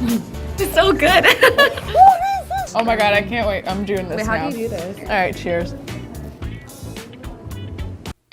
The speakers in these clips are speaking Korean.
It's so good. Oh my god, I can't wait. I'm doing this Wait, how now. do you do this? Alright, cheers.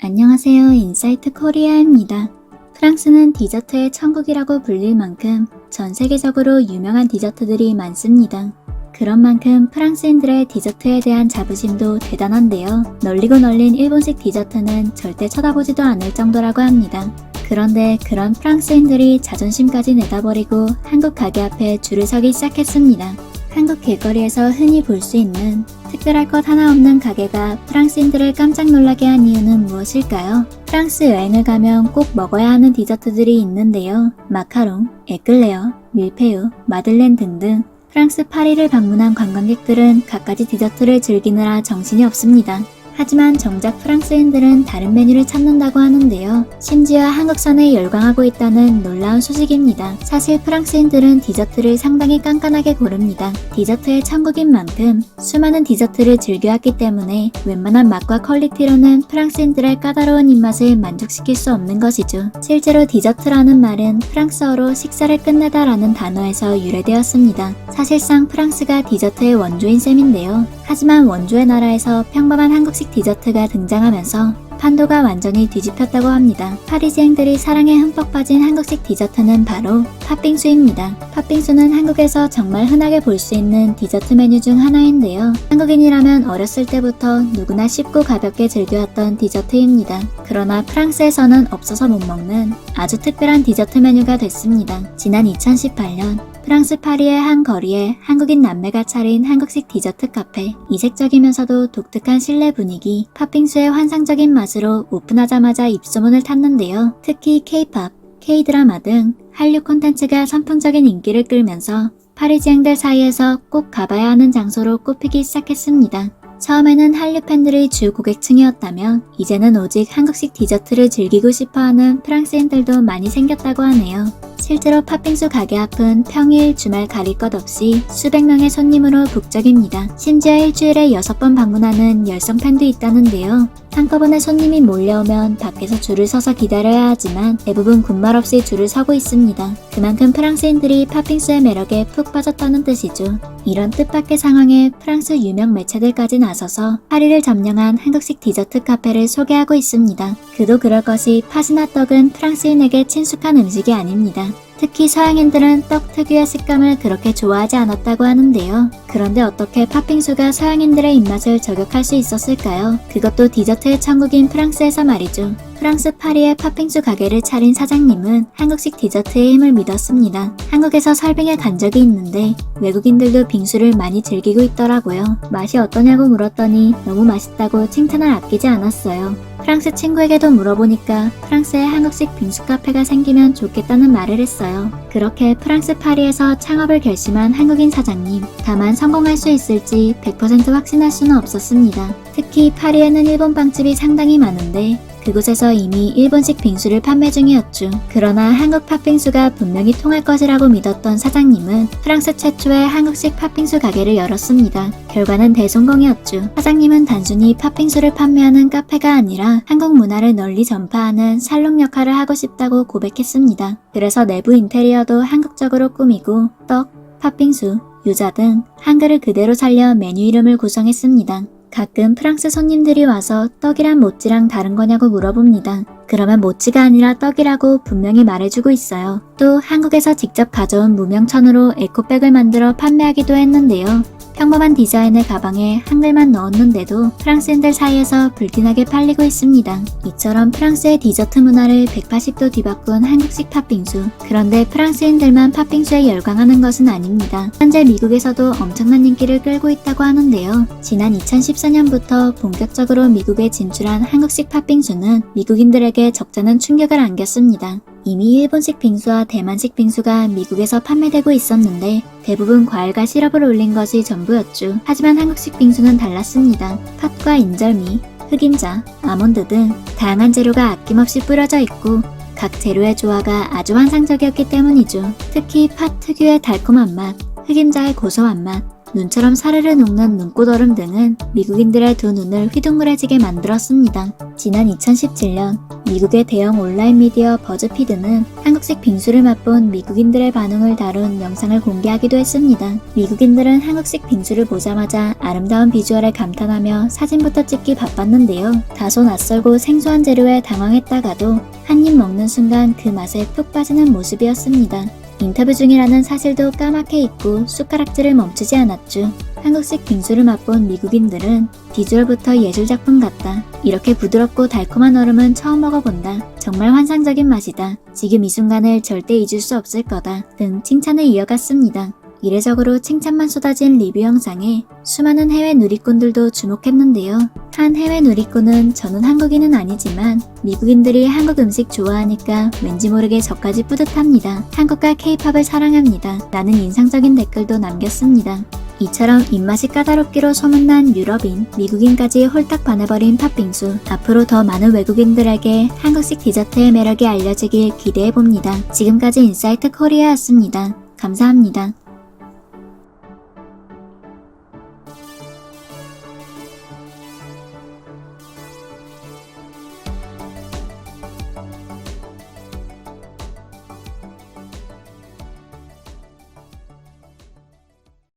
안녕하세요. 인사이트 코리아입니다. 프랑스는 디저트의 천국이라고 불릴 만큼 전 세계적으로 유명한 디저트들이 많습니다. 그런 만큼 프랑스인들의 디저트에 대한 자부심도 대단한데요. 널리고 널린 일본식 디저트는 절대 쳐다보지도 않을 정도라고 합니다. 그런데 그런 프랑스인들이 자존심까지 내다버리고 한국 가게 앞에 줄을 서기 시작했습니다. 한국 길거리에서 흔히 볼 수 있는 특별할 것 하나 없는 가게가 프랑스인들을 깜짝 놀라게 한 이유는 무엇일까요? 프랑스 여행을 가면 꼭 먹어야 하는 디저트들이 있는데요. 마카롱, 에클레어, 밀푀유, 마들렌 등등 프랑스 파리를 방문한 관광객들은 갖가지 디저트를 즐기느라 정신이 없습니다. 하지만 정작 프랑스인들은 다른 메뉴를 찾는다고 하는데요. 심지어 한국산에 열광하고 있다는 놀라운 소식입니다. 사실 프랑스인들은 디저트를 상당히 깐깐하게 고릅니다. 디저트의 천국인 만큼 수많은 디저트를 즐겨왔기 때문에 웬만한 맛과 퀄리티로는 프랑스인들의 까다로운 입맛을 만족시킬 수 없는 것이죠. 실제로 디저트라는 말은 프랑스어로 식사를 끝내다 라는 단어에서 유래되었습니다. 사실상 프랑스가 디저트의 원조인 셈인데요. 하지만 원조의 나라에서 평범한 한국식 디저트가 등장하면서 판도가 완전히 뒤집혔다고 합니다. 파리지앵들이 사랑에 흠뻑 빠진 한국식 디저트는 바로 팥빙수입니다. 팥빙수는 한국에서 정말 흔하게 볼 수 있는 디저트 메뉴 중 하나인데요. 한국인이라면 어렸을 때부터 누구나 쉽고 가볍게 즐겨왔던 디저트입니다. 그러나 프랑스에서는 없어서 못 먹는 아주 특별한 디저트 메뉴가 됐습니다. 지난 2018년 프랑스 파리의 한 거리에 한국인 남매가 차린 한국식 디저트 카페. 이색적이면서도 독특한 실내 분위기, 팥빙수의 환상적인 맛으로 오픈하자마자 입소문을 탔는데요. 특히 K-팝, K-드라마 등 한류 콘텐츠가 선풍적인 인기를 끌면서 파리지앵들 사이에서 꼭 가봐야 하는 장소로 꼽히기 시작했습니다. 처음에는 한류 팬들이 주 고객층이었다면 이제는 오직 한국식 디저트를 즐기고 싶어하는 프랑스인들도 많이 생겼다고 하네요. 실제로 팥빙수 가게 앞은 평일, 주말 가릴 것 없이 수백 명의 손님으로 북적입니다. 심지어 일주일에 6번 방문하는 열성 팬도 있다는데요. 한꺼번에 손님이 몰려오면 밖에서 줄을 서서 기다려야 하지만 대부분 군말 없이 줄을 서고 있습니다. 그만큼 프랑스인들이 팥빙수의 매력에 푹 빠졌다는 뜻이죠. 이런 뜻밖의 상황에 프랑스 유명 매체들까지 나서서 파리를 점령한 한국식 디저트 카페를 소개하고 있습니다. 그도 그럴 것이 팥이나 떡은 프랑스인에게 친숙한 음식이 아닙니다. 특히 서양인들은 떡 특유의 식감을 그렇게 좋아하지 않았다고 하는데요. 그런데 어떻게 팥빙수가 서양인들의 입맛을 저격할 수 있었을까요? 그것도 디저트의 천국인 프랑스에서 말이죠. 프랑스 파리의 팥빙수 가게를 차린 사장님은 한국식 디저트의 힘을 믿었습니다. 한국에서 설빙에 간 적이 있는데 외국인들도 빙수를 많이 즐기고 있더라고요. 맛이 어떠냐고 물었더니 너무 맛있다고 칭찬을 아끼지 않았어요. 프랑스 친구에게도 물어보니까 프랑스에 한국식 빙수 카페가 생기면 좋겠다는 말을 했어요. 그렇게 프랑스 파리에서 창업을 결심한 한국인 사장님. 다만 성공할 수 있을지 100% 확신할 수는 없었습니다. 특히 파리에는 일본 빵집이 상당히 많은데 그곳에서 이미 일본식 빙수를 판매 중이었죠. 그러나 한국 팥빙수가 분명히 통할 것이라고 믿었던 사장님은 프랑스 최초의 한국식 팥빙수 가게를 열었습니다. 결과는 대성공이었죠. 사장님은 단순히 팥빙수를 판매하는 카페가 아니라 한국 문화를 널리 전파하는 살롱 역할을 하고 싶다고 고백했습니다. 그래서 내부 인테리어도 한국적으로 꾸미고 떡, 팥빙수, 유자 등 한글을 그대로 살려 메뉴 이름을 구성했습니다. 가끔 프랑스 손님들이 와서 떡이란 모찌랑 다른 거냐고 물어봅니다. 그러면 모찌가 아니라 떡이라고 분명히 말해주고 있어요. 또 한국에서 직접 가져온 무명천으로 에코백을 만들어 판매하기도 했는데요. 평범한 디자인의 가방에 한글만 넣었는데도 프랑스인들 사이에서 불티나게 팔리고 있습니다. 이처럼 프랑스의 디저트 문화를 180도 뒤바꾼 한국식 팥빙수. 그런데 프랑스인들만 팥빙수에 열광하는 것은 아닙니다. 현재 미국에서도 엄청난 인기를 끌고 있다고 하는데요. 지난 2014년부터 본격적으로 미국에 진출한 한국식 팥빙수는 미국인들에게 적잖은 충격을 안겼습니다. 이미 일본식 빙수와 대만식 빙수가 미국에서 판매되고 있었는데 대부분 과일과 시럽을 올린 것이 전부였죠. 하지만 한국식 빙수는 달랐습니다. 팥과 인절미, 흑임자, 아몬드 등 다양한 재료가 아낌없이 뿌려져 있고 각 재료의 조화가 아주 환상적이었기 때문이죠. 특히 팥 특유의 달콤한 맛, 흑임자의 고소한 맛, 눈처럼 사르르 녹는 눈꽃얼음 등은 미국인들의 두 눈을 휘둥그레지게 만들었습니다. 지난 2017년 미국의 대형 온라인 미디어 버즈피드는 한국식 빙수를 맛본 미국인들의 반응을 다룬 영상을 공개하기도 했습니다. 미국인들은 한국식 빙수를 보자마자 아름다운 비주얼에 감탄하며 사진부터 찍기 바빴는데요. 다소 낯설고 생소한 재료에 당황했다가도 한 입 먹는 순간 그 맛에 푹 빠지는 모습이었습니다. 인터뷰 중이라는 사실도 까맣게 잊고 숟가락질을 멈추지 않았죠. 한국식 빙수를 맛본 미국인들은 비주얼부터 예술작품 같다. 이렇게 부드럽고 달콤한 얼음은 처음 먹어본다. 정말 환상적인 맛이다. 지금 이 순간을 절대 잊을 수 없을 거다. 등 칭찬을 이어갔습니다. 이례적으로 칭찬만 쏟아진 리뷰 영상에 수많은 해외 누리꾼들도 주목했는데요. 한 해외 누리꾼은 저는 한국인은 아니지만 미국인들이 한국 음식 좋아하니까 왠지 모르게 저까지 뿌듯합니다. 한국과 케이팝을 사랑합니다. 라는 인상적인 댓글도 남겼습니다. 이처럼 입맛이 까다롭기로 소문난 유럽인, 미국인까지 홀딱 반해버린 팥빙수. 앞으로 더 많은 외국인들에게 한국식 디저트의 매력이 알려지길 기대해봅니다. 지금까지 인사이트 코리아였습니다. 감사합니다.